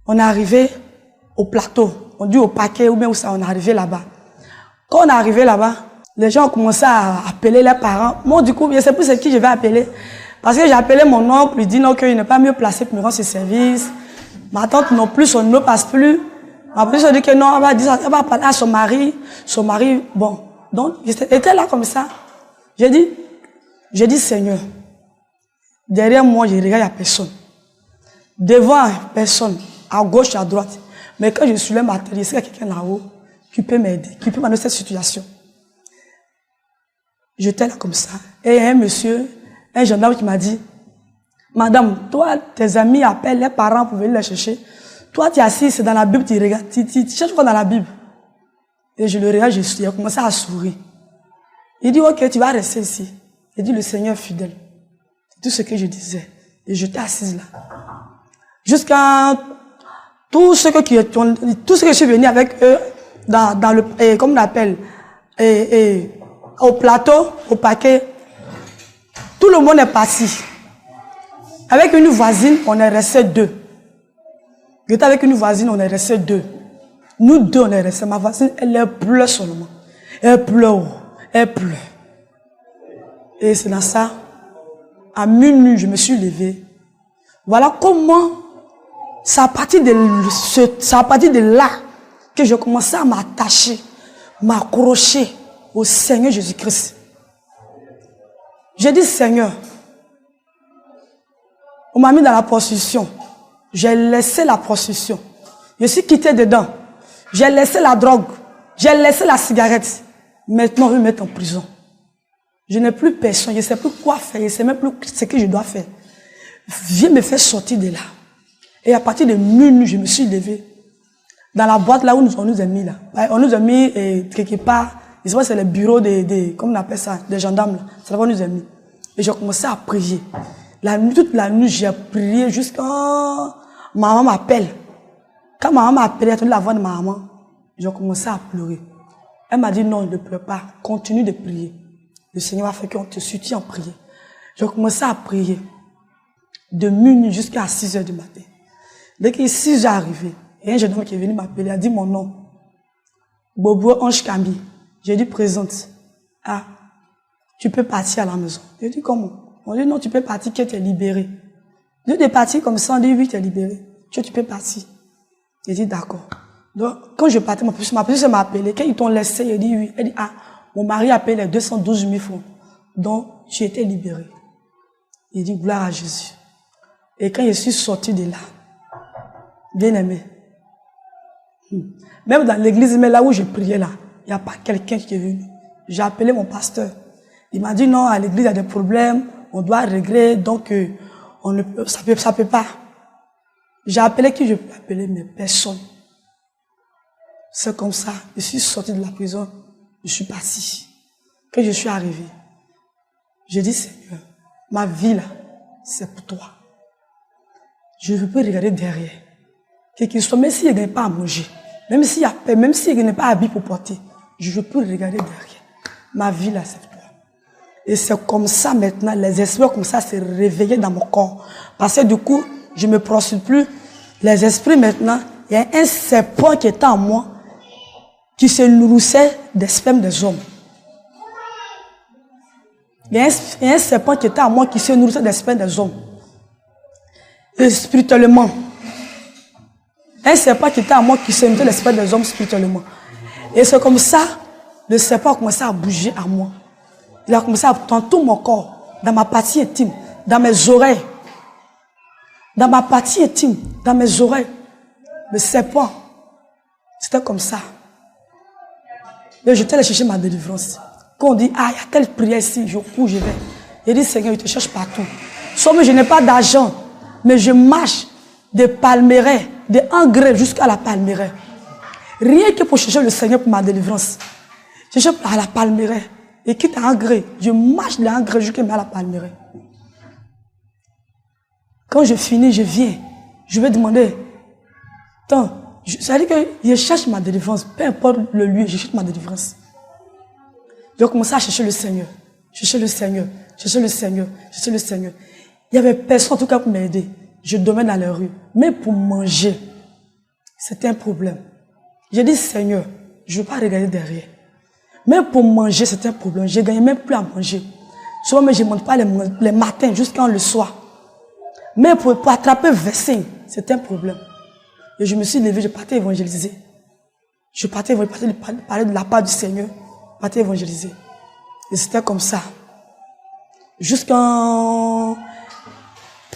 On est arrivé au plateau, on dit au paquet, ou bien où ça, on est arrivé là-bas. Quand on est arrivé là-bas, les gens ont commencé à appeler leurs parents. Moi, du coup, je ne sais plus c'est qui je vais appeler. Parce que j'ai appelé mon oncle, lui dit non, qu'il n'est pas mieux placé pour me rendre ce service. Ma tante non plus, son nom ne passe plus. Ma petite soeur dit que non, elle va parler à son mari. Son mari, bon. Donc, j'étais là comme ça. J'ai dit, Seigneur, derrière moi, je regarde, il n'y a personne. Devant, personne. À gauche, à droite. Mais quand je suis là, il y a quelqu'un là-haut qui peut m'aider, qui peut m'aider dans cette situation. J'étais là comme ça. Et un monsieur, un gendarme qui m'a dit, Madame, toi, tes amis appellent les parents pour venir les chercher. Toi, tu es assis, c'est dans la Bible, tu regardes, tu cherches quoi dans la Bible? Et je le regarde, il a commencé à sourire. Il dit, ok, tu vas rester ici. Il dit, le Seigneur est fidèle. C'est tout ce que je disais. Et j'étais assise là. Jusqu'à tout ce que je suis venu avec eux, dans le, comme on appelle, au plateau, au paquet, tout le monde est parti. Avec une voisine, on est resté deux. J'étais avec une voisine, on est resté deux. Nous deux, on est restés. Ma voisine, elle pleure seulement. Elle pleure. Et c'est dans ça, à minuit, je me suis levée. Voilà comment, c'est à partir de là que j'ai commencé à m'attacher, m'accrocher au Seigneur Jésus-Christ. J'ai dit, Seigneur, on m'a mis dans la prostitution. J'ai laissé la prostitution. Je suis quitté dedans. J'ai laissé la drogue. J'ai laissé la cigarette. Maintenant, on veut me mettre en prison. Je n'ai plus personne. Je ne sais plus quoi faire. Je ne sais même plus ce que je dois faire. Viens me faire sortir de là. Et à partir de minuit, je me suis levée. Dans la boîte là où on nous a mis là. On nous a mis quelque part. Je sais pas, c'est le bureau comment on appelle ça, des gendarmes là. C'est là qu'on nous a mis. Et j'ai commencé à prier. Toute la nuit, j'ai prié jusqu'à maman m'appelle. Quand maman m'a appelé, j'ai entendu la voix de ma maman. J'ai commencé à pleurer. Elle m'a dit non, ne pleure pas. Continue de prier. Le Seigneur a fait qu'on te soutient en prière. J'ai commencé à prier. De minuit jusqu'à 6 heures du matin. Dès que 6 heures arrivé, il y a un jeune homme qui est venu m'appeler. Il a dit mon nom. Bobo Ange Camille. J'ai dit présente. Ah, tu peux partir à la maison. J'ai dit comment? On dit non, tu peux partir, que tu es libéré. Je dis partir comme ça, on dit oui, tu es libéré. Tu peux partir. J'ai dit d'accord. Donc, quand je partais, ma petite m'a appelé. Quand ils t'ont laissé, il dit oui. Elle dit ah, mon mari a payé les 212 000 francs. Donc, tu étais libéré. Il dit gloire à Jésus. Et quand je suis sorti de là, bien aimé, même dans l'église, mais là où je priais là, il n'y a pas quelqu'un qui est venu. J'ai appelé mon pasteur. Il m'a dit non, à l'église il y a des problèmes, on doit régler, donc ça peut pas. J'ai appelé qui je peux appeler, mais personne. C'est comme ça, je suis sorti de la prison, je suis parti. Quand je suis arrivé, j'ai dit Seigneur, ma vie là, c'est pour toi. Je ne peux regarder derrière. Quel qu'il soit, même s'il n'y a pas à manger, même s'il y a paix, même s'il n'y a pas à habit pour porter, je peux regarder derrière. Ma vie là, c'est pour toi. Et c'est comme ça maintenant, les esprits comme ça se réveillaient dans mon corps. Parce que du coup, je ne me prostitue plus. Les esprits maintenant, il y a un serpent qui était en moi, qui se nourrissait des spermes des hommes. Il y a un serpent qui était en moi, qui se nourrissait des spermes des hommes. Et spirituellement. Un serpent qui était en moi, qui se nourrissait des spermes des hommes spirituellement. Et c'est comme ça, le serpent a commencé à bouger à moi. Il a commencé à dans tout mon corps, dans ma partie intime, dans mes oreilles. Dans ma partie intime, dans mes oreilles. Le serpent, c'était comme ça. Et j'étais allé chercher ma délivrance. Quand on dit, ah, il y a telle prière ici, je cours, je vais. Il dit, Seigneur, je te cherche partout. Sauf que je n'ai pas d'argent, mais je marche de Palmeraie, de Engrais jusqu'à la Palmeraie. Rien que pour chercher le Seigneur pour ma délivrance. Je cherche à la Palmeraie. Et quitte à engrais, je marche de l'engrais jusqu'à la Palmeraie. Quand je finis, je viens. Je vais demander. Attends, ça veut dire que je cherche ma délivrance. Peu importe le lieu, je cherche ma délivrance. Je commençais à chercher le Seigneur. Chercher le Seigneur. Chercher le Seigneur. Chercher le Seigneur. Il n'y avait personne en tout cas pour m'aider. Je dormais dans la rue. Mais pour manger, c'était un problème. J'ai dit, Seigneur, je ne veux pas regarder derrière. Mais pour manger, c'était un problème. Je ne gagnais même plus à manger. Souvent, mais je ne mange pas les matins jusqu'à le soir. Mais pour attraper verset, c'était un problème. Et je me suis levé, je partais évangéliser. Je partais parler de la part du Seigneur. Je partais évangéliser. Et c'était comme ça. Jusqu'à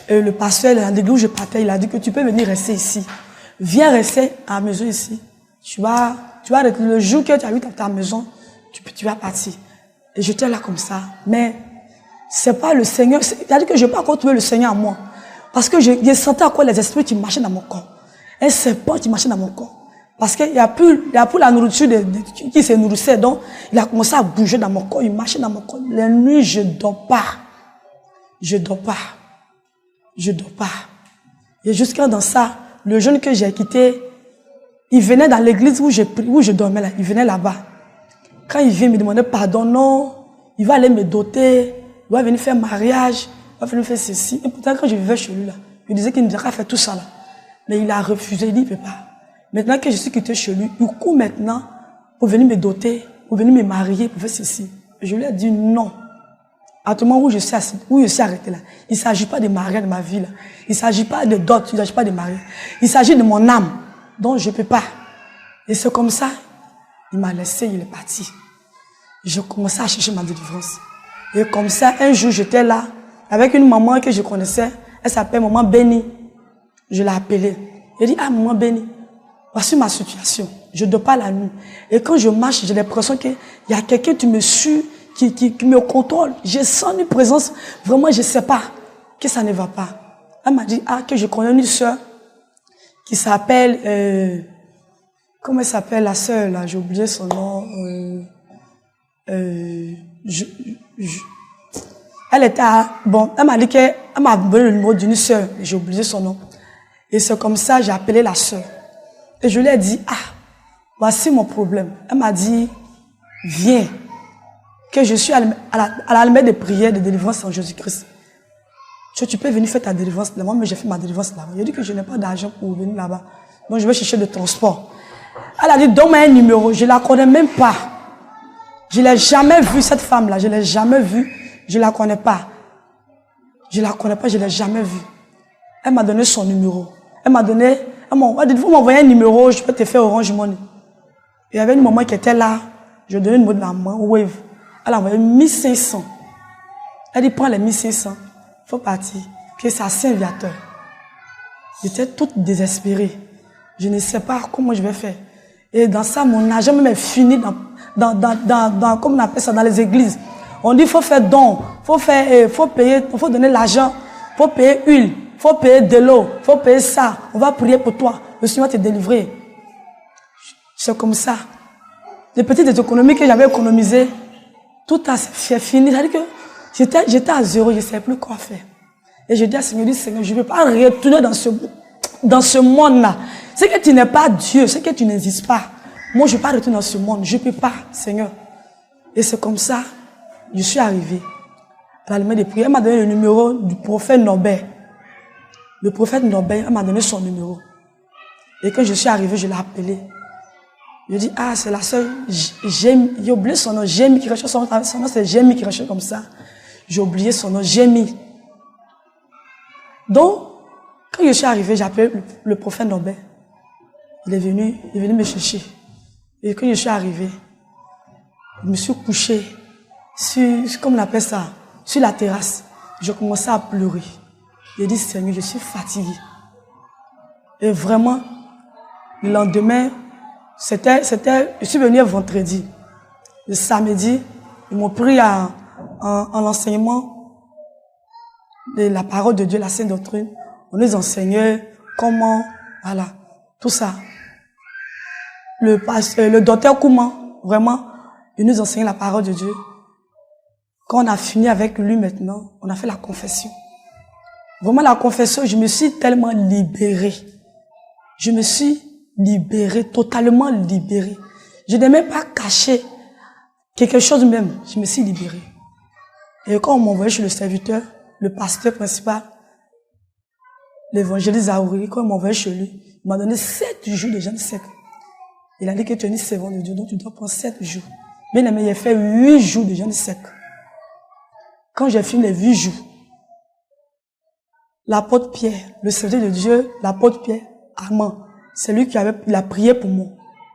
le pasteur, à l'église où je partais, il a dit que tu peux venir rester ici. Viens rester à la maison ici. Tu vas le jour que tu habites à ta maison, tu vas partir. Et j'étais là comme ça. Mais c'est pas le Seigneur. C'est-à-dire que je n'ai pas encore trouvé le Seigneur en moi. Parce que je sentais à quoi les esprits qui marchaient dans mon corps. Un serpent qui marchait dans mon corps. Parce qu'il n'y a plus la nourriture qui se nourrissait. Donc, il a commencé à bouger dans mon corps. Il marchait dans mon corps. La nuit, je ne dors pas. Je ne dors pas. Je ne dors pas. Et jusqu'à dans ça, le jeune que j'ai quitté, il venait dans l'église où je dormais là. Il venait là-bas. Quand il vient me demander pardon, non, il va aller me doter, il va venir faire mariage, il va venir faire ceci. Et pourtant, quand je vivais chez lui là, il disait qu'il ne devait pas faire tout ça là. Mais il a refusé, il dit, il ne peut pas. Maintenant que je suis quitté chez lui, il court maintenant pour venir me doter, pour venir me marier, pour faire ceci. Je lui ai dit non. À tout moment où je suis arrêté là, il ne s'agit pas de mariage de ma vie là. Il ne s'agit pas de dot, il ne s'agit pas de mariage. Il s'agit de mon âme. Donc je ne peux pas. Et c'est comme ça, il m'a laissé, il est parti. Je commençais à chercher ma délivrance. Et comme ça, un jour, j'étais là, avec une maman que je connaissais, elle s'appelle Maman Béni. Je l'ai appelée. Elle dit, ah, Maman Béni, voici ma situation. Je ne dors pas la nuit. Et quand je marche, j'ai l'impression qu'il y a quelqu'un qui me suit, qui me contrôle. Je sens une présence, vraiment, je ne sais pas, que ça ne va pas. Elle m'a dit, ah, que je connais une soeur qui s'appelle, comment elle s'appelle la soeur là, j'ai oublié son nom. Elle était bon, elle m'a dit qu'elle m'a donné le numéro d'une soeur, j'ai oublié son nom. Et c'est comme ça, j'ai appelé la soeur. Et je lui ai dit, ah, voici mon problème. Elle m'a dit, viens, que je suis à l'almette de prière de délivrance en Jésus-Christ. Tu peux venir faire ta délivrance là-bas, mais j'ai fait ma délivrance là-bas. Il a dit que je n'ai pas d'argent pour venir là-bas. Donc je vais chercher le transport. Elle a dit, donne-moi un numéro. Je ne la connais même pas. Je ne l'ai jamais vue, cette femme-là. Je ne l'ai jamais vue. Je ne la connais pas. Je ne la connais pas, je ne l'ai jamais vue. Elle m'a donné son numéro. Elle m'a dit, vous m'envoyez un numéro, je peux te faire Orange Money. Il y avait une maman qui était là. Je lui ai donné le numéro de la maman, Wave. Elle a envoyé 1500. Elle dit, prends les 1500. Il faut partir. Puis c'est à Saint-Viateur. J'étais toute désespérée. Je ne sais pas comment je vais faire. Et dans ça, mon argent même est fini dans comment on appelle ça, dans les églises. On dit, il faut faire don, faut payer, il faut donner l'argent, il faut payer huile, il faut payer de l'eau, il faut payer ça. On va prier pour toi. Le Seigneur va te délivrer. C'est comme ça. Les petites économies que j'avais économisées, tout a fini. C'est-à-dire que j'étais à zéro, je ne savais plus quoi faire. Et je dis à Seigneur, je ne veux pas retourner dans ce monde-là. C'est que tu n'es pas Dieu, c'est que tu n'existes pas. Moi, je ne veux pas retourner dans ce monde. Je ne peux pas, Seigneur. Et c'est comme ça, je suis arrivé à l'almette de prière. Elle m'a donné le numéro du prophète Norbert. Le prophète Norbert, elle m'a donné son numéro. Et quand je suis arrivé, je l'ai appelé. Je dis, ah, c'est la seule, j'ai oublié son nom, Jémi qui recherche son nom, c'est Jémi qui recherche comme ça. J'ai oublié son nom, Jémi. Donc, quand je suis arrivé, j'ai appelé le prophète Norbert. Il est venu me chercher. Et quand je suis arrivé, je me suis couché sur, comme on appelle ça, sur la terrasse. Je commençais à pleurer. J'ai dit, Seigneur, je suis fatigué. Et vraiment, le lendemain, je suis venu vendredi. Le samedi, ils m'ont pris en enseignement de la parole de Dieu, la Sainte Doctrine. On nous enseignait comment, voilà, tout ça. Le docteur Kouman, vraiment, il nous enseignait la parole de Dieu. Quand on a fini avec lui maintenant, on a fait la confession. Vraiment la confession, je me suis tellement libérée. Je me suis libérée, totalement libérée. Je n'ai même pas caché quelque chose même. Je me suis libérée. Et quand on m'a envoyé chez le serviteur, le pasteur principal, l'évangéliste Zaouri, quand on m'a envoyé chez lui, il m'a donné 7 jours de jeûne sec. Il a dit que tu es une servante de Dieu, donc tu dois prendre 7 jours. Mais il a fait 8 jours de jeûne sec. Quand j'ai fini les 8 jours, l'apôtre Pierre, le serviteur de Dieu, l'apôtre Pierre, Armand, c'est lui qui il a prié pour moi.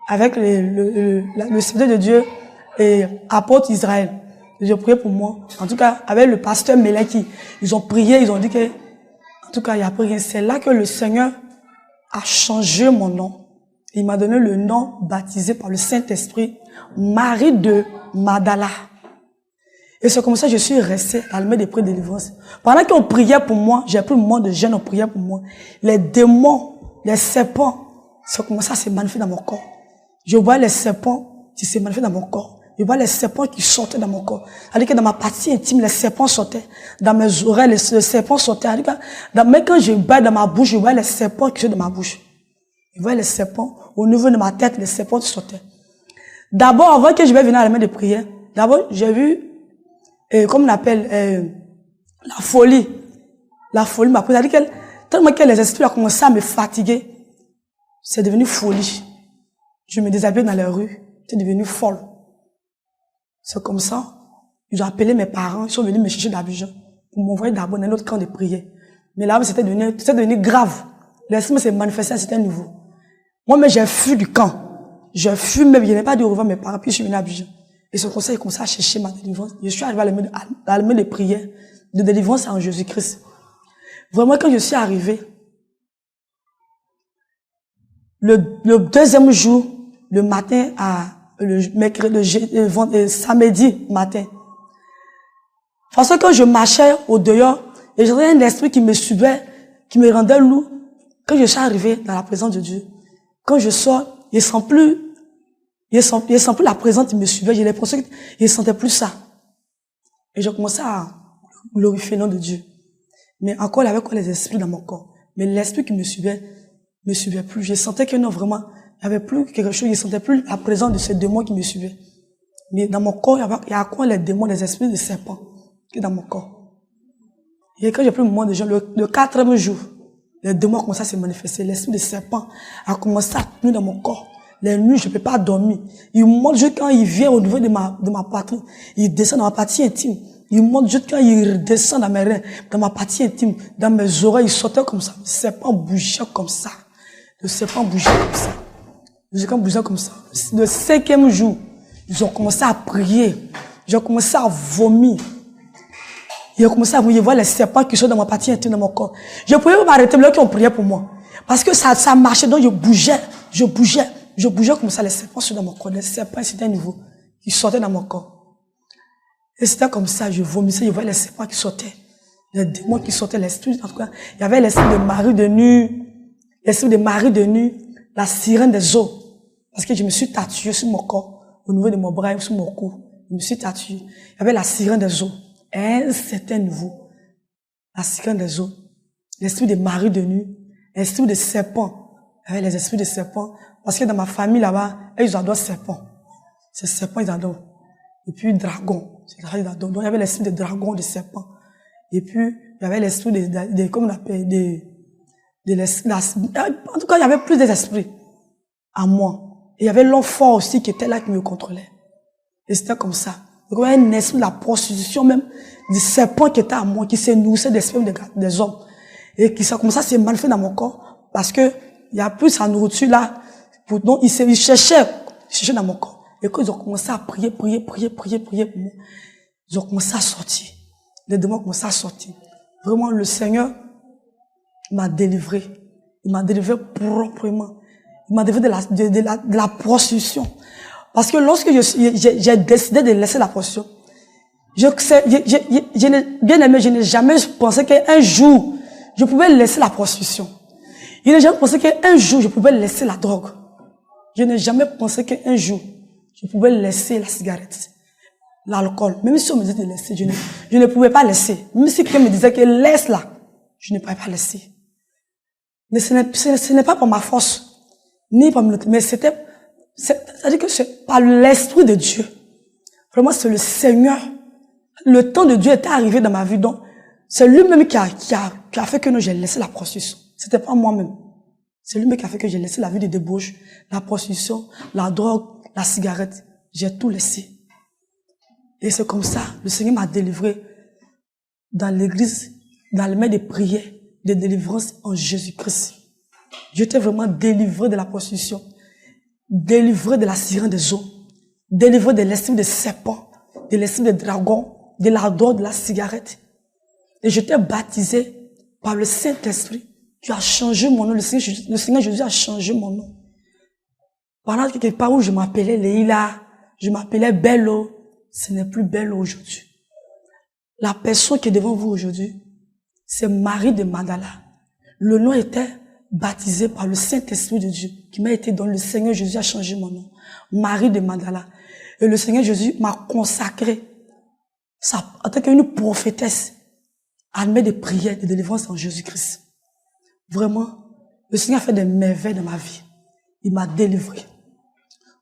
Avec le serviteur de Dieu et apôtre Israël. Ils ont prié pour moi. En tout cas, avec le pasteur Meleki, ils ont prié, ils ont dit que, en tout cas, il n'y a plus rien. C'est là que le Seigneur a changé mon nom. Il m'a donné le nom baptisé par le Saint-Esprit, Marie de Magdala. Et c'est comme ça que je suis restée à l'almet des prix de délivrance. Pendant qu'on priait pour moi, j'ai pris le moment de jeûne, on priait pour moi. Les démons, les serpents, c'est comme ça, c'est manifesté dans mon corps. Je vois les serpents qui se manifestent dans mon corps. Je vois les serpents qui sortaient dans mon corps. C'est-à-dire que dans ma partie intime, les serpents sortaient. Dans mes oreilles, les serpents sortaient. Même quand je baille dans ma bouche, je vois les serpents qui sont dans ma bouche. Je vois les serpents au niveau de ma tête, les serpents qui sortaient. D'abord, avant que je vais venir à la main de prière, d'abord, j'ai vu, comme on appelle, la folie. La folie m'a pris. C'est-à-dire que, tellement que les esprits ont commencé à me fatiguer, c'est devenu folie. Je me déshabille dans les rues, c'est devenu folle. C'est comme ça. Ils ont appelé mes parents, ils sont venus me chercher d'Abidjan pour m'envoyer d'abord dans un autre camp de prière. Mais là, c'était devenu grave. L'esprit s'est manifesté à un certain niveau. Moi, j'ai fui du camp. Je fui même, je n'ai pas dit au revoir à mes parents, puis je suis venu à Abidjan. Et ce conseil, comme ça, à chercher ma délivrance. Je suis arrivé à la main de prière de délivrance en Jésus-Christ. Vraiment, quand je suis arrivé, le deuxième jour, le matin samedi matin. Parce que quand je marchais au dehors, et j'avais un esprit qui me suivait, qui me rendait lourd. Quand je suis arrivé dans la présence de Dieu, quand je sors, je ne sens plus la présence qui me suivait. J'ai l'impression que je ne sentais plus ça. Et je commençais à glorifier le nom de Dieu. Mais encore, il y avait quoi les esprits dans mon corps. Mais l'esprit qui me suivait plus. Je sentais que non, vraiment, il n'y avait plus quelque chose, je ne sentais plus la présence de ces démons qui me suivaient. Mais dans mon corps, il y a quoi les démons, les esprits de serpents qui sont dans mon corps. Et quand j'ai pris le moment de jeûne, le 4e jour, les démons ont commencé à se manifester. L'esprit de serpent a commencé à tenir dans mon corps. Les nuits, je ne peux pas dormir. Il monte juste quand il vient au niveau de ma poitrine. Il descend dans ma partie intime. Il monte juste quand il descend dans mes reins, dans ma partie intime, dans mes oreilles. Il sautait comme ça. Le serpent bougeait comme ça. Le serpent bougeait comme ça. Le serpent bougeait comme ça. Le 5e jour, ils ont commencé à prier. Ils ont commencé à vomir. Ils ont commencé à vomir. Je vois les serpents qui sont dans ma partie intime, dans mon corps. Je ne pouvais pas m'arrêter, mais là, qui ont prié pour moi. Parce que ça marchait, donc je bougeais comme ça. Les serpents sont dans mon corps. Les serpents, c'était un niveau. Ils sortaient dans mon corps. Et c'était comme ça, je vomissais, je voyais les serpents qui sortaient. Les démons qui sortaient, l'esprit, en tout cas. Il y avait l'esprit de Marie de nu, la sirène des eaux. Parce que je me suis tatoué sur mon corps, au niveau de mon bras et sur mon cou. Je me suis tatoué. Il y avait la sirène des eaux. Et à un certain niveau, la sirène des eaux. L'esprit de Marie de nu, l'esprit de serpent. Il y avait les esprits de serpent. Parce que dans ma famille là-bas, ils adorent serpent. Ces serpents, ils adorent. Et puis dragon. Donc il y avait l'esprit de dragon, de serpent. Et puis il y avait l'esprit de comment on appelle, en tout cas il y avait plus d'esprits à moi. Et il y avait l'homme fort aussi qui était là, qui me contrôlait. Et c'était comme ça. Donc il y avait un esprit de la prostitution même, du serpent qui était à moi, qui se nourrissait d'esprit des hommes. Et qui ça comme ça s'est manifesté dans mon corps. Parce que il y a plus sa nourriture là. Donc il cherchait dans mon corps. Et quand ils ont commencé à prier pour moi, ils ont commencé à sortir. Les démons ont commencé à sortir. Vraiment, le Seigneur m'a délivré. Il m'a délivré proprement. Il m'a délivré de la prostitution. Parce que lorsque j'ai décidé de laisser la prostitution, bien aimé, je n'ai jamais pensé qu'un jour, je pouvais laisser la prostitution. Je n'ai jamais pensé qu'un jour, je pouvais laisser la drogue. Je n'ai jamais pensé qu'un jour, je pouvais laisser la cigarette. l'alcool. Même si on me disait de laisser, je ne pouvais pas laisser. Même si quelqu'un me disait que laisse là, je ne pouvais pas laisser. Mais ce n'est pas par ma force, ni par mon autorité, mais c'est-à-dire que c'est par l'Esprit de Dieu. Vraiment, c'est le Seigneur. Le temps de Dieu était arrivé dans ma vie, donc c'est lui-même qui a fait que j'ai laissé la prostitution. C'était pas moi-même. C'est lui-même qui a fait que j'ai laissé la vie de débauche, la prostitution, la drogue, la cigarette. J'ai tout laissé. Et c'est comme ça, le Seigneur m'a délivré dans l'église, dans le main des prières, de délivrance en Jésus-Christ. J'étais vraiment délivré de la prostitution, délivré de la sirène des eaux, délivré de l'esprit de serpent, de l'esprit de dragon, de la drogue, de la cigarette. Et j'étais baptisé par le Saint-Esprit. Tu as changé mon nom. Le Seigneur Jésus a changé mon nom. Pendant quelque part où je m'appelais Leïla, je m'appelais Bello, ce n'est plus Bello aujourd'hui. La personne qui est devant vous aujourd'hui, c'est Marie de Magdala. Le nom était baptisé par le Saint-Esprit de Dieu, qui m'a été donné. Le Seigneur Jésus a changé mon nom. Marie de Magdala. Et le Seigneur Jésus m'a consacré en tant qu'une prophétesse à mettre des prières de délivrance en Jésus-Christ. Vraiment, le Seigneur a fait des merveilles dans ma vie. Il m'a délivré.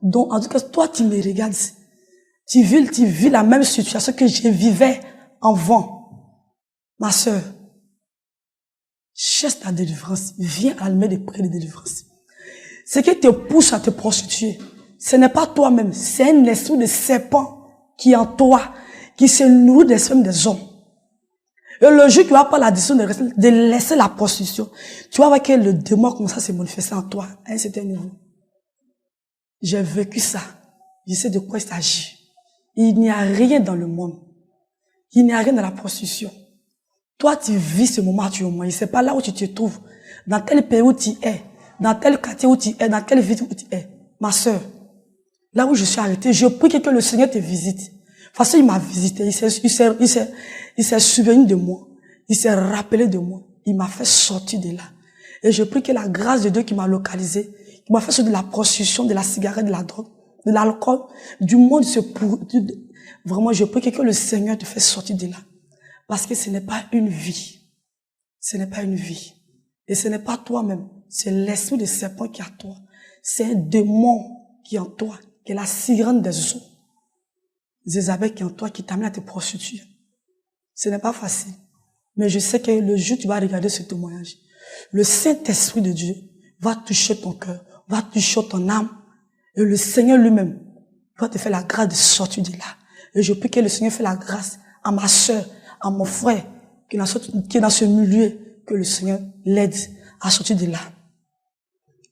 Donc, en tout cas, toi, tu me regardes. Tu vis la même situation que je vivais avant. Ma sœur, cherche ta délivrance. Viens à la main des prières de délivrance. Ce qui te pousse à te prostituer, ce n'est pas toi-même. C'est un esprit de serpent qui est en toi, qui se nourrit des femmes des hommes. Et le jour que tu vas pas la décision de laisser la prostitution, tu vas voir que le démon commence à se manifester en toi à un certain niveau. J'ai vécu ça. Je sais de quoi il s'agit. Il n'y a rien dans le monde. Il n'y a rien dans la prostitution. Toi, tu vis ce moment actuellement. C'est pas là où tu te trouves. Dans tel pays où tu es. Dans tel quartier où tu es. Dans telle ville où tu es. Ma sœur, là où je suis arrêtée, je prie que le Seigneur te visite. Parce qu'il m'a visité. Il s'est souvenu de moi. Il s'est rappelé de moi. Il m'a fait sortir de là. Et je prie que la grâce de Dieu qui m'a localisé, qui m'a fait sortir de la prostitution, de la cigarette, de la drogue, de l'alcool, du monde vraiment, je prie que le Seigneur te fait sortir de là. Parce que ce n'est pas une vie. Ce n'est pas une vie. Et ce n'est pas toi-même. C'est l'esprit de serpent qui est en toi. C'est un démon qui est en toi. Qui est la sirène des eaux. Jézabel qui est en toi, qui t'amène à te prostituer. Ce n'est pas facile. Mais je sais que le jour où tu vas regarder ce témoignage, le Saint-Esprit de Dieu va toucher ton cœur, va toucher ton âme. Et le Seigneur lui-même va te faire la grâce de sortir de là. Et je prie que le Seigneur fait la grâce à ma sœur, à mon frère, qui est dans ce milieu, que le Seigneur l'aide à sortir de là.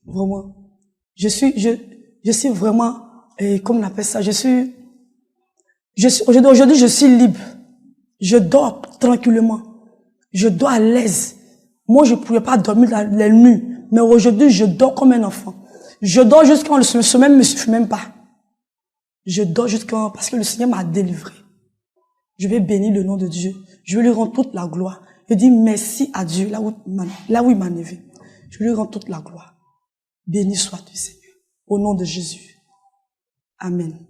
Vraiment. Je suis vraiment, comment on appelle ça, aujourd'hui, je suis libre. Je dors tranquillement. Je dors à l'aise. Moi, je ne pouvais pas dormir dans les nuits. Mais aujourd'hui, je dors comme un enfant. Je dors jusqu'à quand le sommeil ne me suffit même pas. Je dors jusqu'à parce que le Seigneur m'a délivré. Je vais bénir le nom de Dieu. Je vais lui rendre toute la gloire. Je dis merci à Dieu là où il m'a levé. Je lui rends toute la gloire. Béni sois-tu, Seigneur. Au nom de Jésus. Amen.